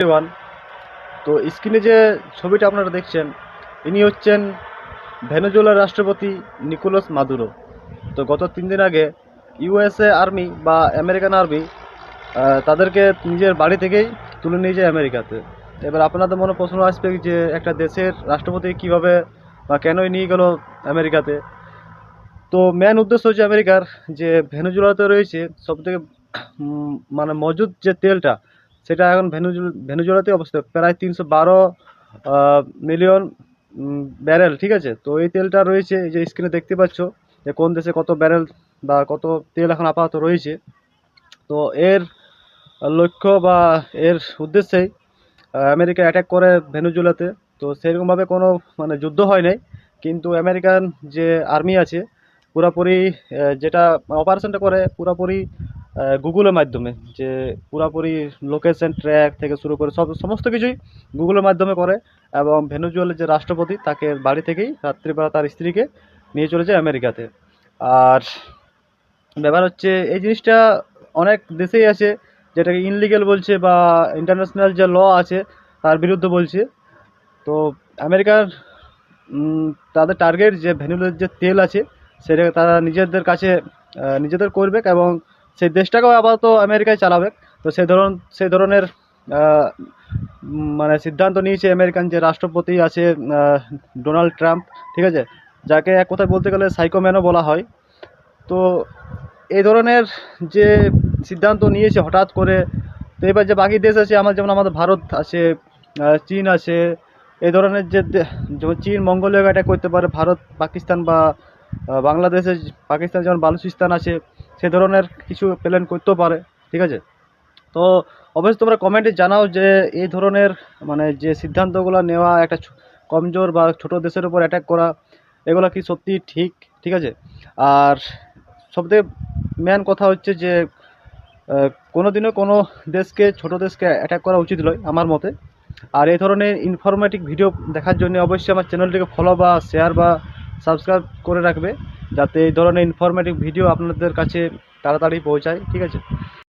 Everyone. তো স্ক্রিনে যে ছবিটা আপনারা দেখছেন, ইনি হচ্ছেন ভেনেজুয়েলার রাষ্ট্রপতি নিকোলাস মাদুরো। তো গত 3 দিন আগে ইউএসএ আর্মি বা আমেরিকান আর্মি তাদেরকে নিজের বাড়ি থেকেই তুলে নিয়ে যায় আমেরিকাতে। এবার আপনাদের মনে প্রশ্ন আসবে যে একটা দেশের রাষ্ট্রপতি কিভাবে বা কেনই নিয়ে গেল আমেরিকাতে। তো মেন উদ্দেশ্য হচ্ছে আমেরিকার যে ভেনেজুয়েলাতে রয়েছে সবথেকে মানে মজুদ যে তেলটা, সেটা এখন ভেনেজুয়েলাতে অবস্থিত প্রায় 312 মিলিয়ন ব্যারেল। ঠিক আছে, তো এই তেলটা রয়েছে, এই যে স্ক্রিনে দেখতে পাচ্ছ যে কোন দেশে কত ব্যারেল বা কত তেল এখন আপাতত রয়েছে। তো এর লক্ষ্য বা এর উদ্দেশ্যেই আমেরিকা অ্যাটাক করে ভেনেজুয়েলাতে। তো সেরকমভাবে কোনো মানে যুদ্ধ হয় নাই, কিন্তু আমেরিকান যে আর্মি আছে পুরাপুরি যেটা অপারেশনটা করে পুরাপুরি গুগলের মাধ্যমে, যে পুরাপুরি লোকেশন ট্র্যাক থেকে শুরু করে সমস্ত কিছুই গুগলের মাধ্যমে করে। এবং ভেনেজুয়েলার যে রাষ্ট্রপতি তাকে বাড়ি থেকেই রাত্রিবেলা তার স্ত্রীকে নিয়ে চলে যায় আমেরিকাতে। আর ব্যাপার হচ্ছে এই জিনিসটা অনেক দেশেই আছে যেটাকে ইনলিগ্যাল বলছে বা ইন্টারন্যাশনাল যে ল আছে তার বিরুদ্ধে বলছে। তো আমেরিকার তাদের টার্গেট যে ভেনিজুয়েলার যে তেল আছে সেটাকে তারা নিজেদের কাছে নিজেদের করবে এবং সেই দেশটাকেও আপাতত আমেরিকায় চালাবে। তো সেই ধরনের আহ, মানে সিদ্ধান্ত নিয়েছে আমেরিকান যে রাষ্ট্রপতি আছে ডোনাল্ড ট্রাম্প। ঠিক আছে, যাকে এক কথায় বলতে গেলে সাইকোম্যানও বলা হয়। তো এই ধরনের যে সিদ্ধান্ত নিয়েছে হঠাৎ করে, তো এবার যে বাকি দেশ আছে যেমন আমাদের ভারত আছে, চীন আছে, এই ধরনের যেমন চীন মঙ্গোলিয়া অ্যাটাক করতে পারে, ভারত পাকিস্তান বা বাংলাদেশে পাকিস্তান যেমন বালুচিস্তান আছে সে ধরনের কিছু প্ল্যান করতেও পারে। ঠিক আছে, তো অবশ্যই তোমরা কমেন্টে জানাও যে এই ধরনের মানে যে সিদ্ধান্তগুলো নেওয়া একটা কমজোর বা ছোট দেশের উপর অ্যাটাক করা, এগুলো কি সত্যি ঠিক? ঠিক আছে, আর সবথেকে মেন কথা হচ্ছে যে কোনোদিনও কোনো দেশকে ছোট দেশকে অ্যাটাক করা উচিত নয় আমার মতে। আর এই ধরনের ইনফরমেটিভ ভিডিও দেখার জন্য অবশ্যই আমার চ্যানেলটিকে ফলো বা শেয়ার বা সাবস্ক্রাইব করে রাখবে, যাতে এই ধরনের ইনফরমেটিভ ভিডিও আপনাদের কাছে তাড়াতাড়ি পৌঁছায়। ঠিক আছে।